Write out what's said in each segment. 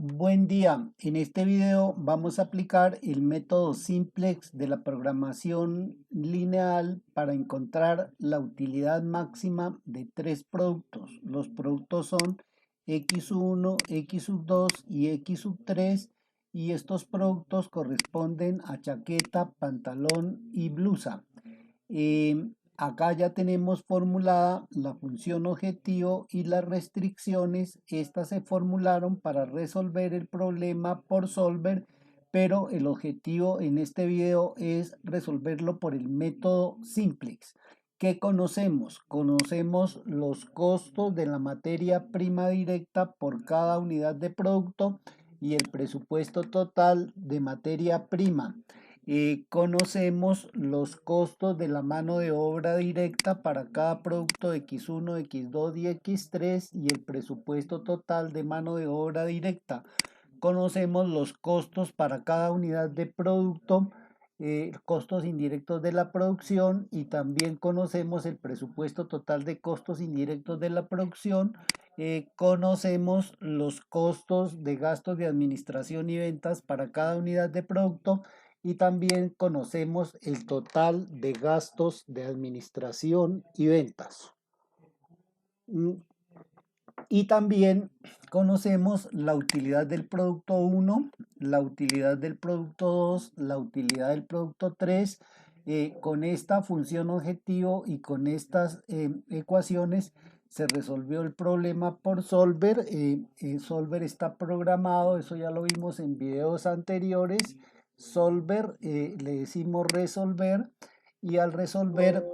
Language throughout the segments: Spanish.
Buen día. En este video vamos a aplicar el método simplex de la programación lineal para encontrar la utilidad máxima de tres productos. Los productos son x1, x2 y x3 y estos productos corresponden a chaqueta, pantalón y blusa. Acá ya tenemos formulada la función objetivo y las restricciones. Estas se formularon para resolver el problema por solver, pero el objetivo en este video es resolverlo por el método simplex. ¿Qué conocemos? Conocemos los costos de la materia prima directa por cada unidad de producto y el presupuesto total de materia prima. Conocemos los costos de la mano de obra directa para cada producto X1, X2 y X3 y el presupuesto total de mano de obra directa. Conocemos los costos para cada unidad de producto, costos indirectos de la producción, y también conocemos el presupuesto total de costos indirectos de la producción. Conocemos los costos de gastos de administración y ventas para cada unidad de producto y también conocemos el total de gastos de administración y ventas. Y también conocemos la utilidad del producto 1, la utilidad del producto 2, la utilidad del producto 3. Con esta función objetivo y con estas ecuaciones se resolvió el problema por solver. Solver está programado, eso ya lo vimos en videos anteriores. Solver, le decimos resolver, y al resolver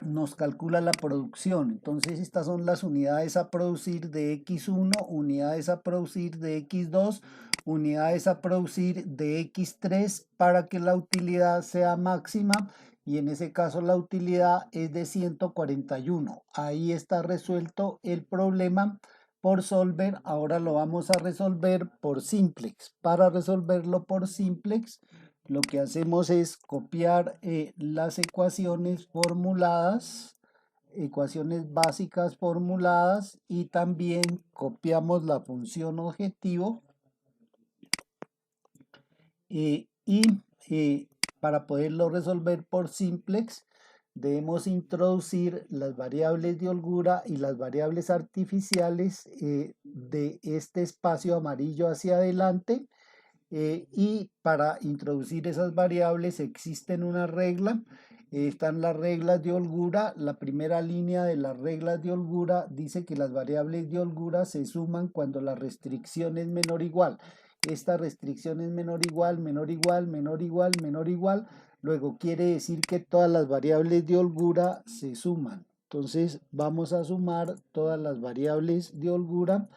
nos calcula la producción. Entonces estas son las unidades a producir de X1, unidades a producir de X2, unidades a producir de X3 para que la utilidad sea máxima, y en ese caso la utilidad es de 141. Ahí está resuelto el problema por solver. Ahora lo vamos a resolver por simplex. Para resolverlo por simplex, lo que hacemos es copiar las ecuaciones formuladas, ecuaciones básicas formuladas, y también copiamos la función objetivo y para poderlo resolver por simplex debemos introducir las variables de holgura y las variables artificiales de este espacio amarillo hacia adelante. Y para introducir esas variables existen una regla. Están las reglas de holgura. La primera línea de las reglas de holgura dice que las variables de holgura se suman cuando la restricción es menor o igual. Esta restricción es menor o igual, menor o igual, menor o igual, menor o igual. Luego quiere decir que todas las variables de holgura se suman. Entonces vamos a sumar todas las variables de holgura.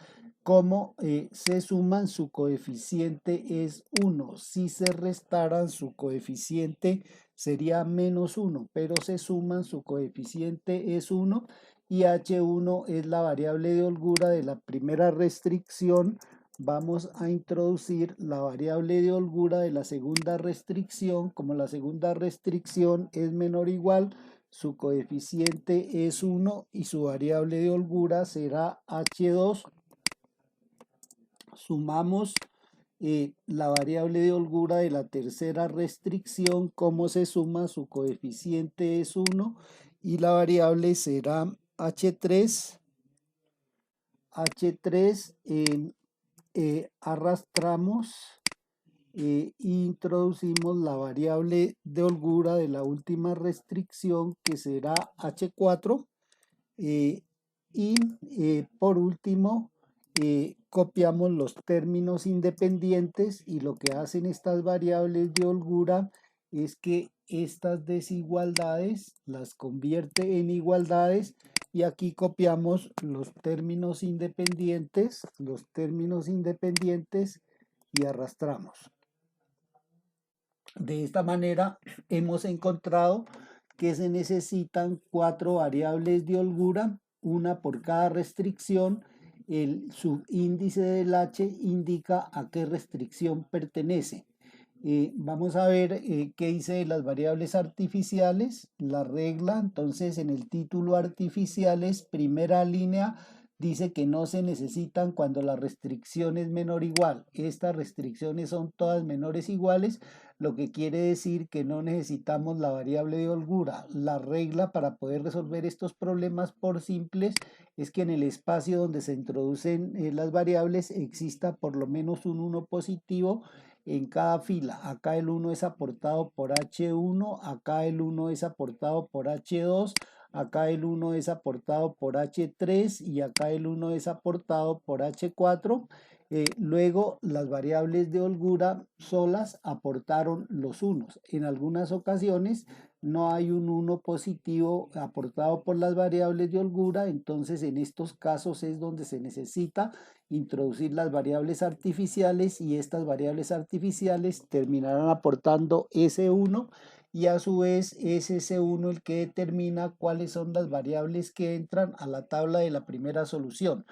Como se suman, su coeficiente es 1. Si se restaran, su coeficiente sería menos 1, pero se suman, su coeficiente es 1, y H1 es la variable de holgura de la primera restricción. Vamos a introducir la variable de holgura de la segunda restricción. Como la segunda restricción es menor o igual, su coeficiente es 1 y su variable de holgura será H2. Sumamos la variable de holgura de la tercera restricción. ¿Cómo se suma? Su coeficiente es 1 y la variable será H3. H3 arrastramos e introducimos la variable de holgura de la última restricción, que será H4. Y por último, copiamos los términos independientes, y lo que hacen estas variables de holgura es que estas desigualdades las convierte en igualdades, y aquí copiamos los términos independientes y arrastramos. De esta manera hemos encontrado que se necesitan 4 variables de holgura, una por cada restricción. El subíndice del H indica a qué restricción pertenece. Vamos a ver qué dice de las variables artificiales. La regla, entonces, en el título artificiales, primera línea, dice que no se necesitan cuando la restricción es menor o igual. Estas restricciones son todas menores o iguales, lo que quiere decir que no necesitamos la variable de holgura. La regla para poder resolver estos problemas por simples es que en el espacio donde se introducen las variables exista por lo menos un 1 positivo en cada fila. Acá el 1 es aportado por H1, acá el 1 es aportado por H2, acá el 1 es aportado por H3 y acá el 1 es aportado por H4. Luego las variables de holgura solas aportaron los unos. En algunas ocasiones no hay un 1 positivo aportado por las variables de holgura, entonces en estos casos es donde se necesita introducir las variables artificiales y estas variables artificiales terminarán aportando ese 1 y a su vez es ese 1 el que determina cuáles son las variables que entran a la tabla de la primera solución.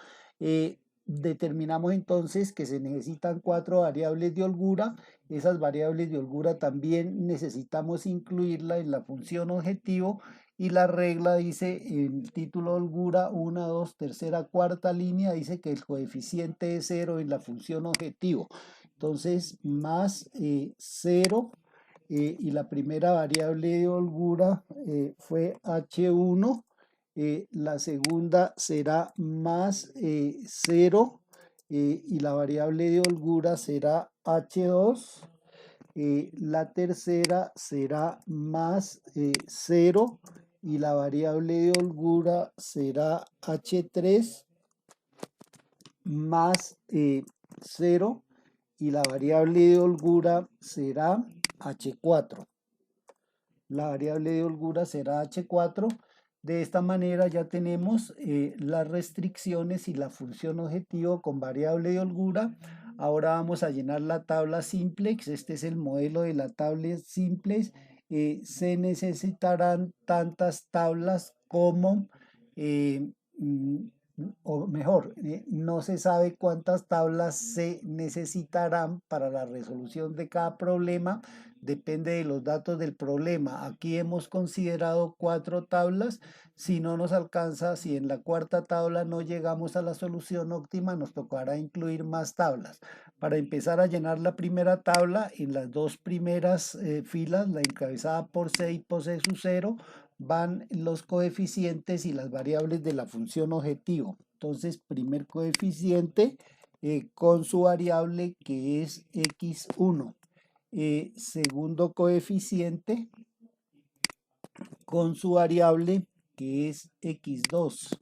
Determinamos entonces que se necesitan 4 variables de holgura. Esas variables de holgura también necesitamos incluirla en la función objetivo y la regla dice en el título holgura 1, 2, tercera, cuarta línea dice que el coeficiente es 0 en la función objetivo. Entonces más 0 y la primera variable de holgura fue H1. La segunda será más 0 y la variable de holgura será H2. La tercera será más 0 y la variable de holgura será H3 más 0 y la variable de holgura será H4. La variable de holgura será H4. De esta manera ya tenemos las restricciones y la función objetivo con variable de holgura. Ahora vamos a llenar la tabla simplex. Este es el modelo de la tabla simplex. Se necesitarán tantas tablas como, o mejor, no se sabe cuántas tablas se necesitarán para la resolución de cada problema. Depende de los datos del problema. Aquí hemos considerado 4 tablas. Si no nos alcanza, si en la cuarta tabla no llegamos a la solución óptima, nos tocará incluir más tablas. Para empezar a llenar la primera tabla, en las dos primeras filas, la encabezada por C y por C sub 0, van los coeficientes y las variables de la función objetivo. Entonces, primer coeficiente con su variable que es x1. Segundo coeficiente con su variable que es x2.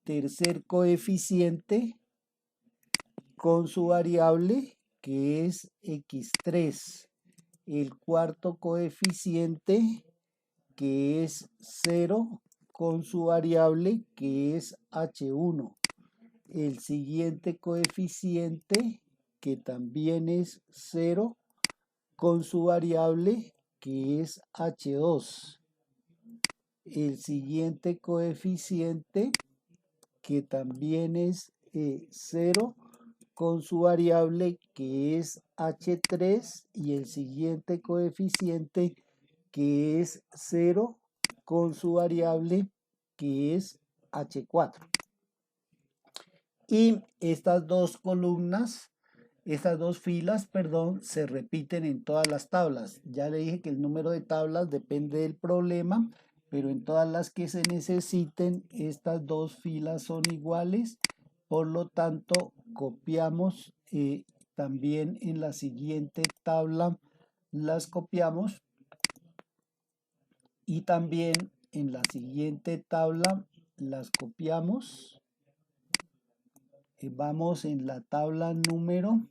Tercer coeficiente con su variable que es x3. El cuarto coeficiente que es 0 con su variable que es h1. El siguiente coeficiente que también es 0 con su variable que es h2. El siguiente coeficiente que también es 0 con su variable que es h3 y el siguiente coeficiente que es 0 con su variable que es h4. Y estas dos columnas, estas dos filas, perdón, se repiten en todas las tablas. Ya le dije que el número de tablas depende del problema, pero en todas las que se necesiten, estas dos filas son iguales. Por lo tanto, copiamos también en la siguiente tabla, las copiamos. Y también en la siguiente tabla las copiamos. Vamos en la tabla número,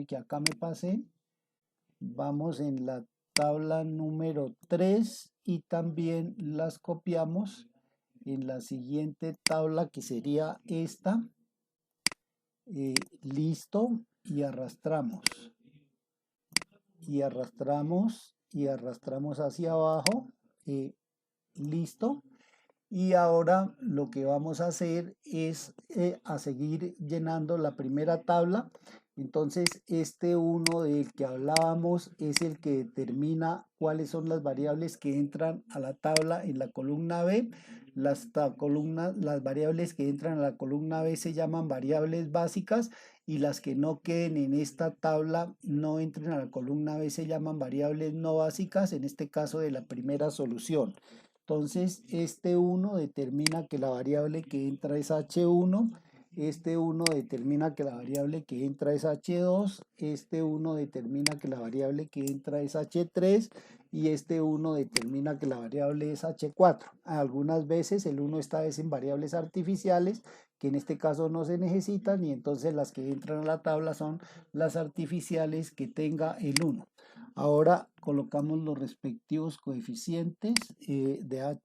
que acá me pasé, vamos en la tabla número 3 y también las copiamos en la siguiente tabla que sería esta. Listo, y arrastramos. Y arrastramos y arrastramos hacia abajo. Listo. Y ahora lo que vamos a hacer es a seguir llenando la primera tabla. Entonces este 1 del que hablábamos es el que determina cuáles son las variables que entran a la tabla en la columna B. las variables que entran a la columna B se llaman variables básicas y las que no queden en esta tabla, no entren a la columna B, se llaman variables no básicas, en este caso de la primera solución. Entonces, este 1 determina que la variable que entra es H1, este 1 determina que la variable que entra es H2, este 1 determina que la variable que entra es H3 y este 1 determina que la variable es H4. Algunas veces el 1 está en variables artificiales, que en este caso no se necesitan, y entonces las que entran a la tabla son las artificiales que tenga el 1. Ahora colocamos los respectivos coeficientes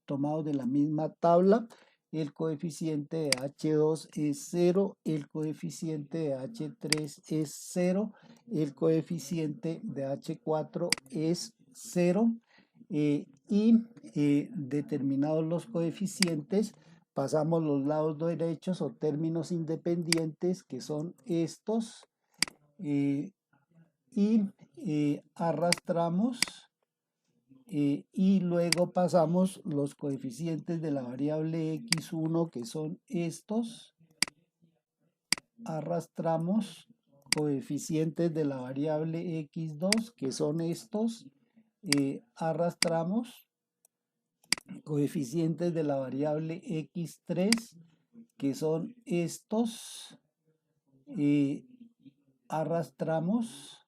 tomados de la misma tabla. El coeficiente de H2 es 0, el coeficiente de H3 es 0, el coeficiente de H4 es 0 determinados los coeficientes, pasamos los lados derechos o términos independientes que son estos eh, arrastramos y luego pasamos los coeficientes de la variable x1 que son estos, arrastramos coeficientes de la variable x2 que son estos, arrastramos coeficientes de la variable x3 que son estos, arrastramos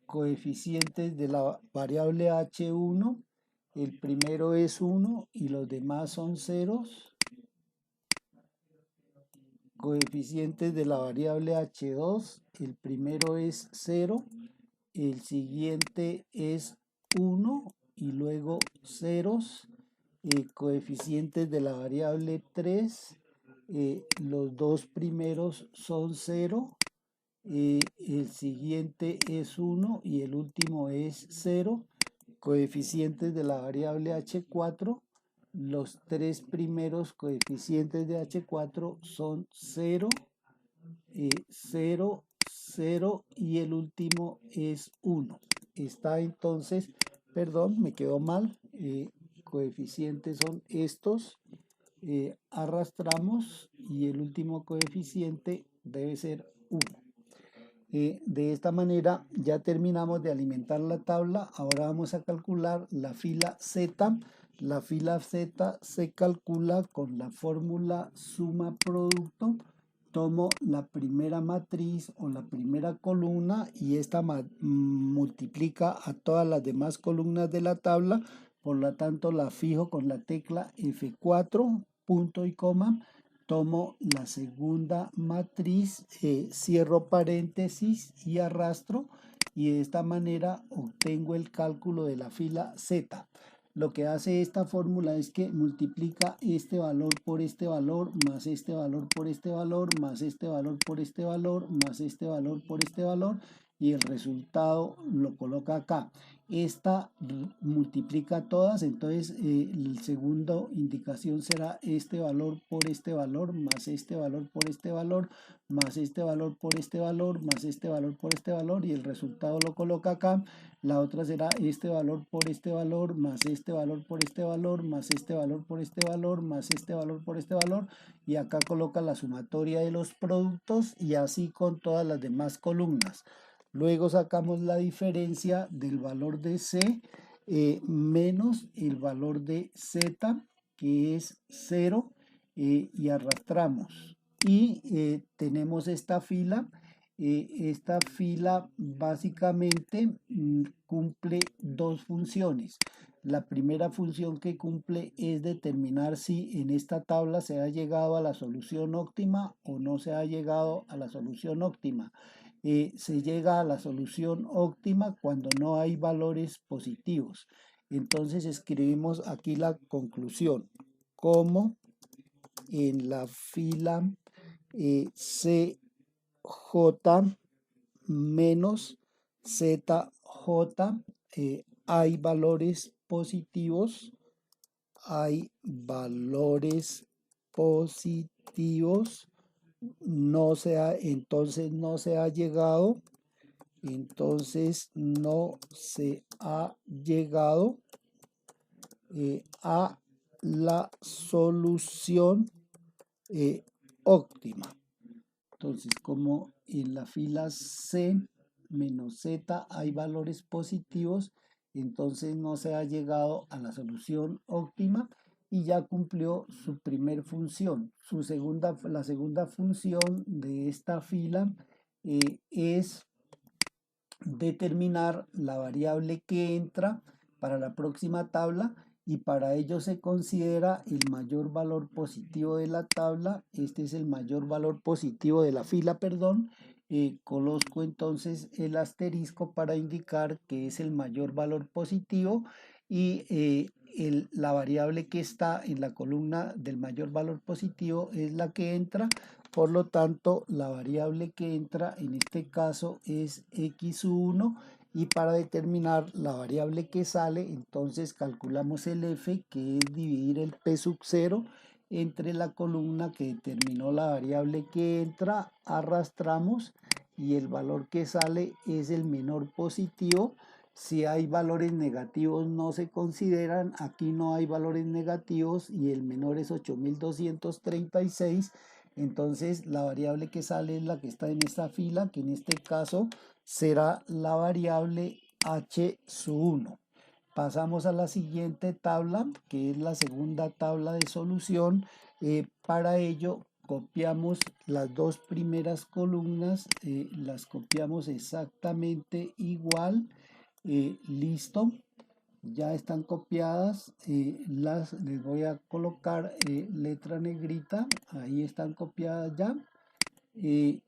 coeficientes de la variable h1, el primero es 1 y los demás son ceros, coeficientes de la variable h2, el primero es 0, el siguiente es 1 y luego ceros, coeficientes de la variable 3, los dos primeros son 0, el siguiente es 1 y el último es 0, coeficientes de la variable h4, los tres primeros coeficientes de h4 son 0, 0, 0 y el último es 1. Está entonces, perdón, me quedó mal, coeficientes son estos, arrastramos y el último coeficiente debe ser 1. De esta manera ya terminamos de alimentar la tabla. Ahora vamos a calcular la fila Z. La fila Z se calcula con la fórmula suma producto. Tomo la primera matriz o la primera columna y esta multiplica a todas las demás columnas de la tabla. Por lo tanto, la fijo con la tecla F4, punto y coma. Tomo la segunda matriz, cierro paréntesis y arrastro y de esta manera obtengo el cálculo de la fila Z. Lo que hace esta fórmula es que multiplica este valor por este valor, más este valor por este valor, más este valor por este valor, más este valor por este valor y el resultado lo coloca acá. Esta multiplica todas, entonces el segundo indicación será este valor por este valor, más este valor por este valor, más este valor por este valor, más este valor por este valor y el resultado lo coloca acá. La otra será este valor por este valor, más este valor por este valor, más este valor por este valor, más este valor por este valor y acá coloca la sumatoria de los productos y así con todas las demás columnas. Luego sacamos la diferencia del valor de C menos el valor de Z, que es 0, y arrastramos. Y tenemos esta fila. Esta fila básicamente cumple dos funciones. La primera función que cumple es determinar si en esta tabla se ha llegado a la solución óptima o no se ha llegado a la solución óptima. Se llega a la solución óptima cuando no hay valores positivos. Entonces escribimos aquí la conclusión, como en la fila CJ menos ZJ hay valores positivos, no entonces no se ha llegado entonces no se ha llegado a la solución óptima. Entonces, como en la fila C menos Z hay valores positivos, entonces no se ha llegado a la solución óptima y ya cumplió su primer función. La segunda función de esta fila es determinar la variable que entra para la próxima tabla y para ello se considera el mayor valor positivo de la tabla. Este es el mayor valor positivo de la fila, perdón. Coloco entonces el asterisco para indicar que es el mayor valor positivo y la variable que está en la columna del mayor valor positivo es la que entra. Por lo tanto, la variable que entra en este caso es x1 y para determinar la variable que sale, entonces calculamos el f, que es dividir el p sub 0 entre la columna que determinó la variable que entra, arrastramos y el valor que sale es el menor positivo. Si hay valores negativos no se consideran, aquí no hay valores negativos y el menor es 8236. Entonces la variable que sale es la que está en esta fila, que en este caso será la variable h1. Pasamos a la siguiente tabla, que es la segunda tabla de solución. Para ello copiamos las dos primeras columnas, las copiamos exactamente igual. Listo, ya están copiadas, les voy a colocar letra negrita, ahí están copiadas ya.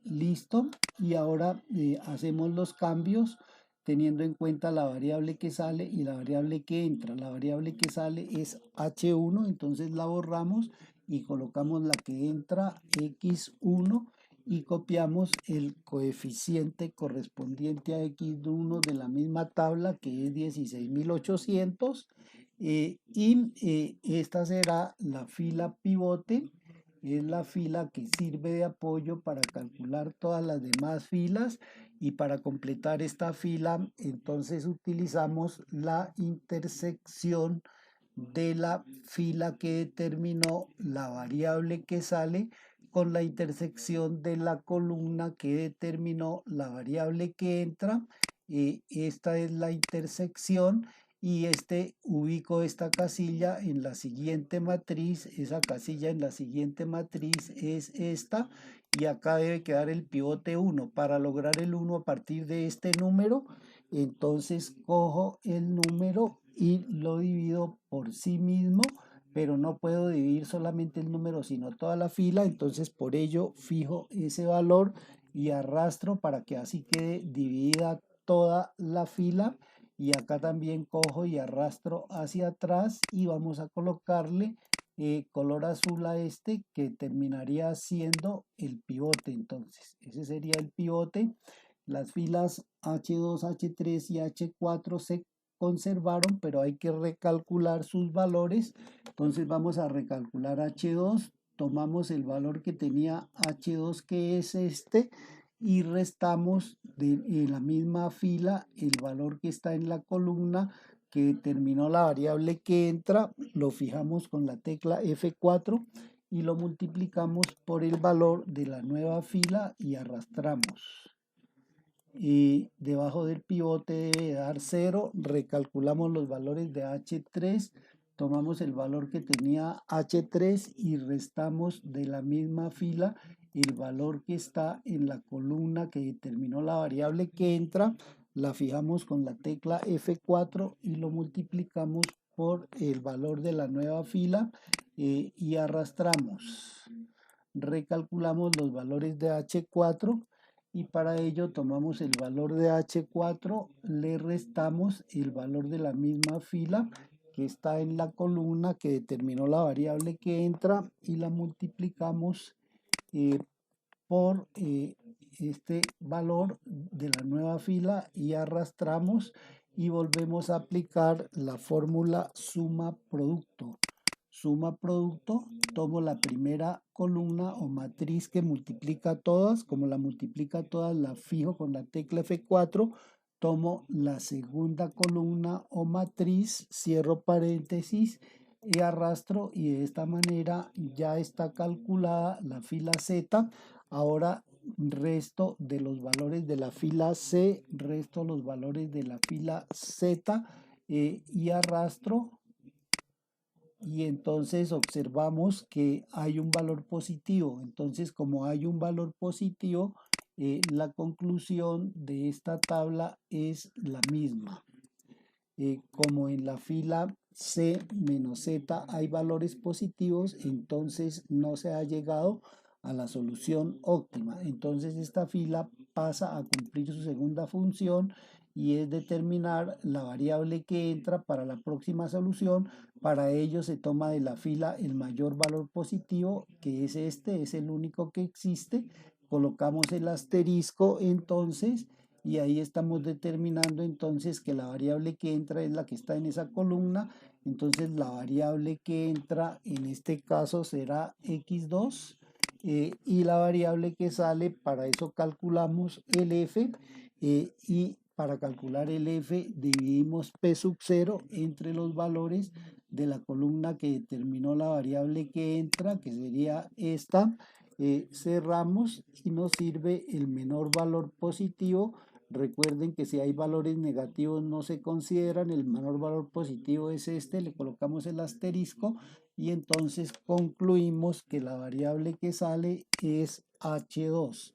Listo, y ahora hacemos los cambios teniendo en cuenta la variable que sale y la variable que entra. La variable que sale es h1, entonces la borramos y colocamos la que entra, x1, y copiamos el coeficiente correspondiente a x1 de la misma tabla, que es 16.800, y esta será la fila pivote. Es la fila que sirve de apoyo para calcular todas las demás filas, y para completar esta fila entonces utilizamos la intersección de la fila que determinó la variable que sale con la intersección de la columna que determinó la variable que entra. Esta es la intersección y ubico esta casilla en la siguiente matriz. Esa casilla en la siguiente matriz es esta, y acá debe quedar el pivote 1. Para lograr el 1 a partir de este número, entonces cojo el número y lo divido por sí mismo, pero no puedo dividir solamente el número sino toda la fila. Entonces por ello fijo ese valor y arrastro para que así quede dividida toda la fila, y acá también cojo y arrastro hacia atrás y vamos a colocarle color azul a este, que terminaría siendo el pivote. Entonces ese sería el pivote. Las filas H2, H3 y H4 se conservaron, pero hay que recalcular sus valores. Entonces vamos a recalcular H2, tomamos el valor que tenía H2, que es este, y restamos de la misma fila el valor que está en la columna que determinó la variable que entra, lo fijamos con la tecla F4 y lo multiplicamos por el valor de la nueva fila y arrastramos. Y debajo del pivote debe dar 0, recalculamos los valores de H3, tomamos el valor que tenía H3 y restamos de la misma fila el valor que está en la columna que determinó la variable que entra, la fijamos con la tecla F4 y lo multiplicamos por el valor de la nueva fila y arrastramos. Recalculamos los valores de H4 y para ello tomamos el valor de H4, le restamos el valor de la misma fila que está en la columna que determinó la variable que entra y la multiplicamos por este valor de la nueva fila y arrastramos y volvemos a aplicar la fórmula suma producto. suma producto, tomo la primera columna o matriz que multiplica todas, como la multiplica todas la fijo con la tecla F4, tomo la segunda columna o matriz, cierro paréntesis y arrastro y de esta manera ya está calculada la fila Z. Ahora resto de los valores de la fila C, resto los valores de la fila Z y arrastro y entonces observamos que hay un valor positivo. Entonces, como hay un valor positivo, la conclusión de esta tabla es la misma. Como en la fila C menos Z hay valores positivos, entonces no se ha llegado a la solución óptima. Entonces esta fila pasa a cumplir su segunda función y es determinar la variable que entra para la próxima solución. Para ello se toma de la fila el mayor valor positivo, que es este, es el único que existe. Colocamos el asterisco entonces y ahí estamos determinando entonces que la variable que entra es la que está en esa columna. Entonces la variable que entra en este caso será x2 y la variable que sale, para eso calculamos el f y para calcular el f dividimos p sub 0 entre los valores de la columna que determinó la variable que entra, que sería esta. Cerramos y nos sirve el menor valor positivo. Recuerden que si hay valores negativos no se consideran, el menor valor positivo es este, le colocamos el asterisco y entonces concluimos que la variable que sale es H2.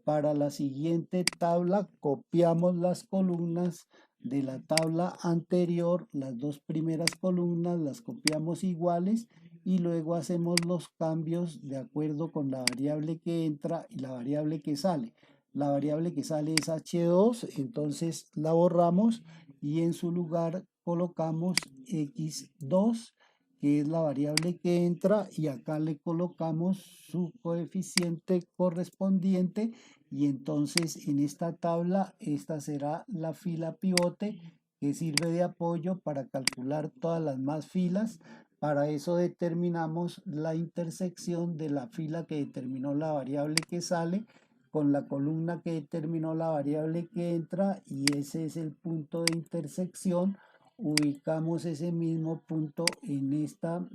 Para la siguiente tabla copiamos las columnas de la tabla anterior, las dos primeras columnas las copiamos iguales y luego hacemos los cambios de acuerdo con la variable que entra y la variable que sale. La variable que sale es H2, entonces la borramos y en su lugar colocamos X2, que es la variable que entra, y acá le colocamos su coeficiente correspondiente y entonces en esta tabla esta será la fila pivote que sirve de apoyo para calcular todas las más filas. Para eso determinamos la intersección de la fila que determinó la variable que sale con la columna que determinó la variable que entra y ese es el punto de intersección. Ubicamos ese mismo punto en esta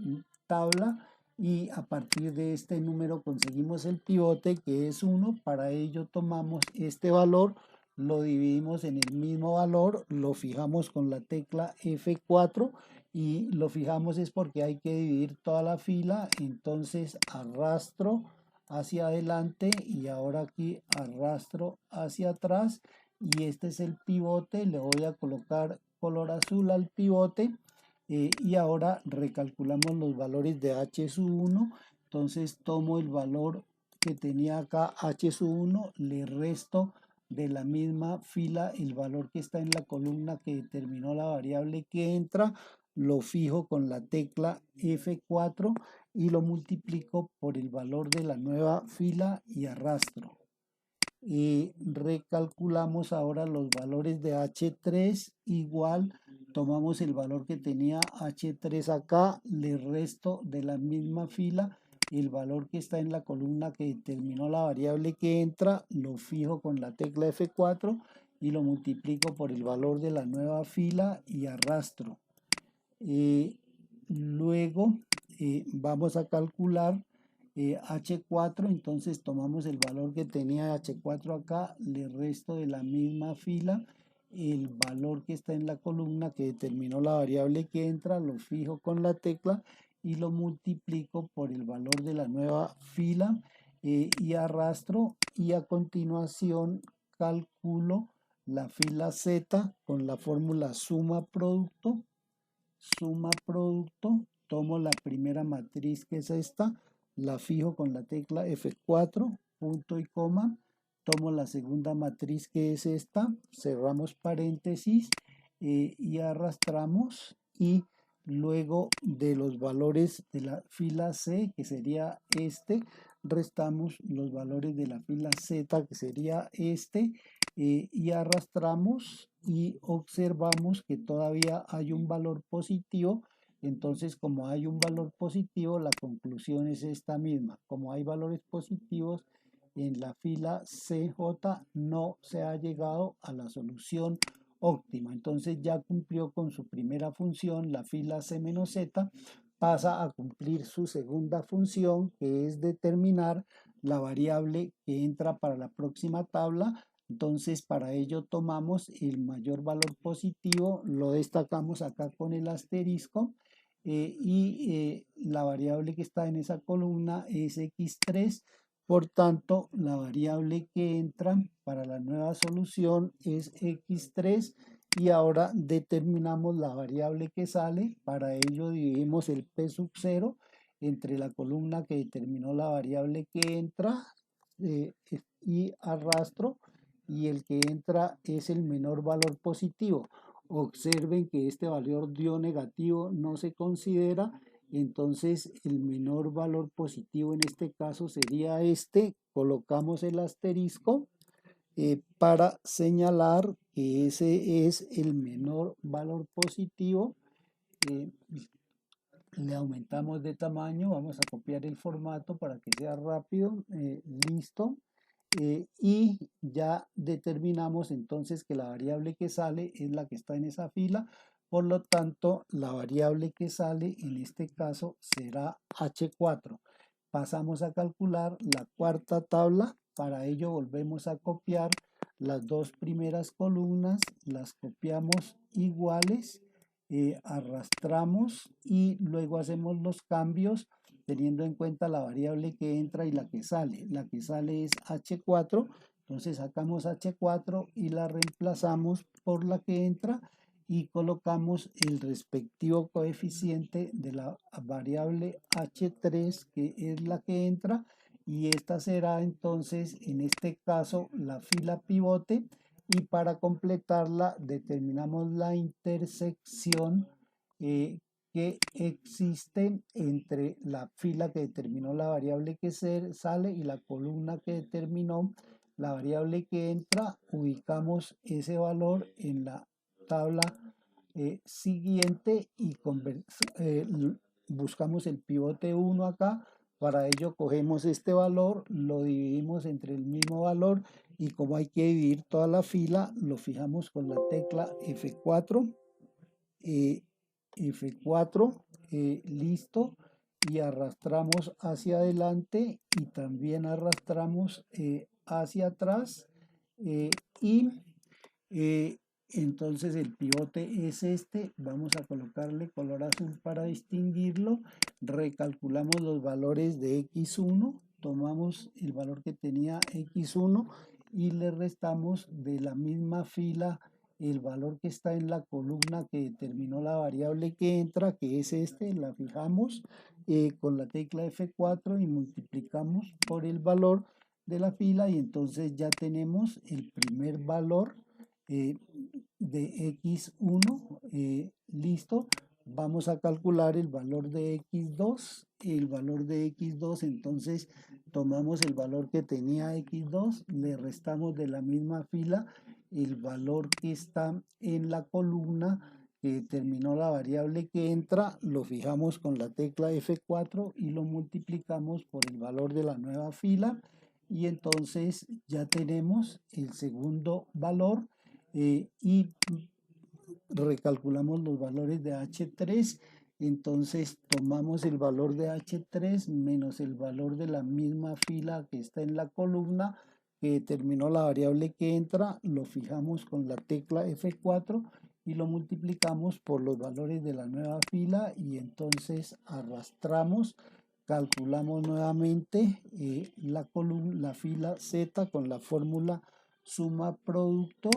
tabla y a partir de este número conseguimos el pivote, que es 1. Para ello tomamos este valor, lo dividimos en el mismo valor, lo fijamos con la tecla F4 y lo fijamos es porque hay que dividir toda la fila. Entonces arrastro hacia adelante y ahora aquí arrastro hacia atrás y este es el pivote. Le voy a colocar color azul al pivote y ahora recalculamos los valores de h sub 1. Entonces tomo el valor que tenía acá h sub 1, le resto de la misma fila el valor que está en la columna que determinó la variable que entra, lo fijo con la tecla F4 y lo multiplico por el valor de la nueva fila y arrastro. Recalculamos ahora los valores de H3 igual, tomamos el valor que tenía H3 acá, le resto de la misma fila el valor que está en la columna que determinó la variable que entra, lo fijo con la tecla F4 y lo multiplico por el valor de la nueva fila y arrastro. Luego vamos a calcular H4, entonces tomamos el valor que tenía H4 acá, le resto de la misma fila el valor que está en la columna que determinó la variable que entra, lo fijo con la tecla y lo multiplico por el valor de la nueva fila y arrastro y a continuación calculo la fila Z con la fórmula suma producto, tomo la primera matriz que es esta, la fijo con la tecla F4, punto y coma, tomo la segunda matriz que es esta, cerramos paréntesis y arrastramos y luego de los valores de la fila C, que sería este, restamos los valores de la fila Z, que sería este, y arrastramos y observamos que todavía hay un valor positivo. Entonces, como hay un valor positivo, la conclusión es esta misma. Como hay valores positivos, en la fila CJ no se ha llegado a la solución óptima. Entonces ya cumplió con su primera función, la fila C-Z, pasa a cumplir su segunda función, que es determinar la variable que entra para la próxima tabla. Entonces, para ello tomamos el mayor valor positivo, lo destacamos acá con el asterisco, la variable que está en esa columna es x3. Por tanto, la variable que entra para la nueva solución es x3 y ahora determinamos la variable que sale. Para ello dividimos el p sub 0 entre la columna que determinó la variable que entra y arrastro, y el que entra es el menor valor positivo. Observen que este valor dio negativo, no se considera, entonces el menor valor positivo en este caso sería este. Colocamos el asterisco para señalar que ese es el menor valor positivo. Eh, Le aumentamos de tamaño, vamos a copiar el formato para que sea rápido, listo. Y ya determinamos entonces que la variable que sale es la que está en esa fila. Por lo tanto, la variable que sale en este caso será H4. Pasamos a calcular la cuarta tabla. Para ello volvemos a copiar las dos primeras columnas, las copiamos iguales, arrastramos y luego hacemos los cambios teniendo en cuenta la variable que entra y la que sale. La que sale es H4, entonces sacamos H4 y la reemplazamos por la que entra y colocamos el respectivo coeficiente de la variable H3, que es la que entra, y esta será entonces en este caso la fila pivote, y para completarla determinamos la intersección que existe entre la fila que determinó la variable que sale y la columna que determinó la variable que entra. Ubicamos ese valor en la tabla siguiente y buscamos el pivote 1 acá. Para ello cogemos este valor, lo dividimos entre el mismo valor y como hay que dividir toda la fila, lo fijamos con la tecla F4. F4, listo, y arrastramos hacia adelante y también arrastramos hacia atrás, y eh, entonces el pivote es este. Vamos a colocarle color azul para distinguirlo. Recalculamos los valores de x1, tomamos el valor que tenía x1 y le restamos de la misma fila el valor que está en la columna que determinó la variable que entra, que es este. La fijamos con la tecla F4 y multiplicamos por el valor de la fila y entonces ya tenemos el primer valor de x1, listo. Vamos a calcular el valor de x2. El valor de x2, entonces tomamos el valor que tenía x2, le restamos de la misma fila el valor que está en la columna que determinó la variable que entra, lo fijamos con la tecla F4 y lo multiplicamos por el valor de la nueva fila, y entonces ya tenemos el segundo valor. Y recalculamos los valores de H3, entonces tomamos el valor de H3 menos el valor de la misma fila que está en la columna que determinó la variable que entra, lo fijamos con la tecla F4 y lo multiplicamos por los valores de la nueva fila y entonces arrastramos, calculamos nuevamente la fila Z con la fórmula suma producto.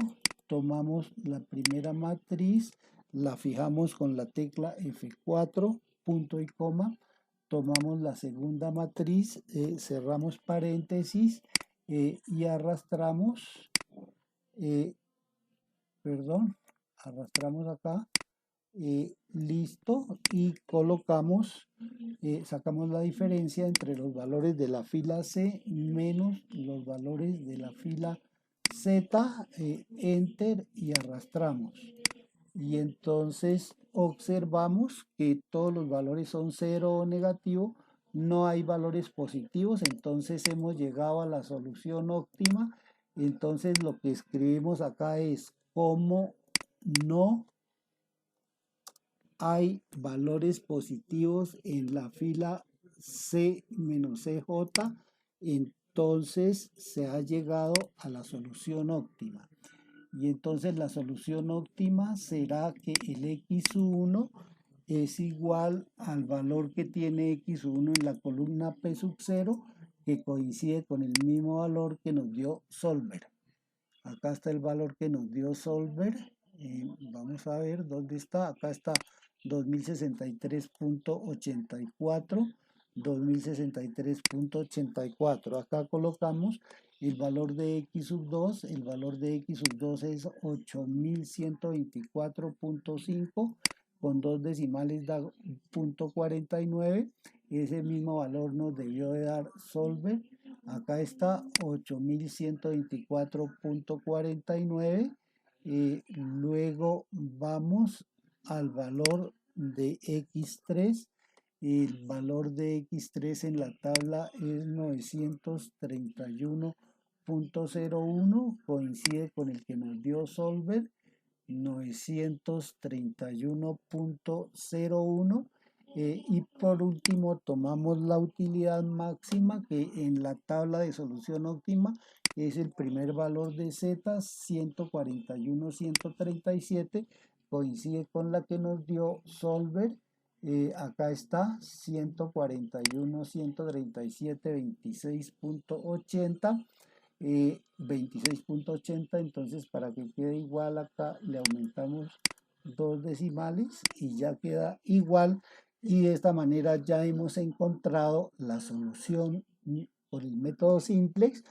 Tomamos la primera matriz, la fijamos con la tecla F4, punto y coma. Tomamos la segunda matriz, cerramos paréntesis y arrastramos, eh, arrastramos acá, listo, y colocamos, sacamos la diferencia entre los valores de la fila C menos los valores de la fila Z, enter y arrastramos. Y entonces observamos que todos los valores son cero o negativo, no hay valores positivos, entonces hemos llegado a la solución óptima. Entonces lo que escribimos acá es como no hay valores positivos en la fila C-CJ, entonces se ha llegado a la solución óptima. Y entonces la solución óptima será que el x1 es igual al valor que tiene x1 en la columna P sub 0, que coincide con el mismo valor que nos dio Solver. Acá está el valor que nos dio Solver. Vamos a ver dónde está. Acá está 2063.84. 2063.84. Acá colocamos el valor de x sub 2. El valor de x sub 2 es 8124.5. Con dos decimales da 0.49. Ese mismo valor nos debió de dar Solver. Acá está 8124.49. Luego vamos al valor de x3. El valor de x3 en la tabla es 931.01. Coincide con el que nos dio Solver, 931.01. Y por último tomamos la utilidad máxima, que en la tabla de solución óptima es el primer valor de z, 141.137, coincide con la que nos dio Solver. Acá está 141.137.26.80. 26.80. Entonces, para que quede igual, acá le aumentamos dos decimales y ya queda igual. Y de esta manera ya hemos encontrado la solución por el método simplex.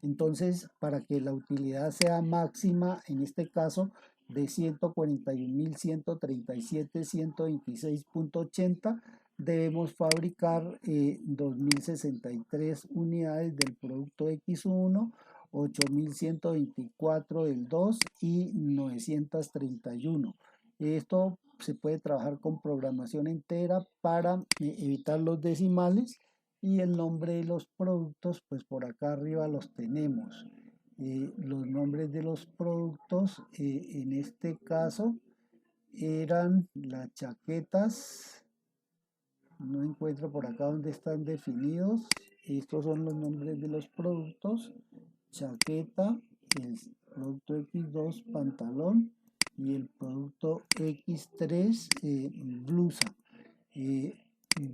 Entonces, para que la utilidad sea máxima, en este caso de 141.137.126.80, debemos fabricar 2063 unidades del producto X1, 8124 del 2 y 931. Esto se puede trabajar con programación entera para evitar los decimales. Y el nombre de los productos, pues por acá arriba los tenemos. Los nombres de los productos, en este caso, eran las chaquetas. No encuentro por acá donde están definidos. Estos son los nombres de los productos: chaqueta, el producto X2 pantalón y el producto X3 blusa.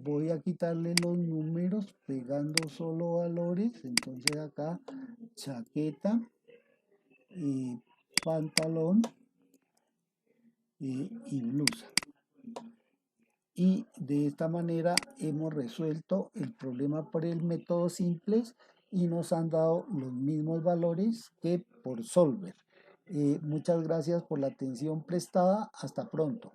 Voy a quitarle los números pegando solo valores. Entonces acá chaqueta, pantalón y blusa. Y de esta manera hemos resuelto el problema por el método simplex y nos han dado los mismos valores que por Solver. Muchas gracias por la atención prestada. Hasta pronto.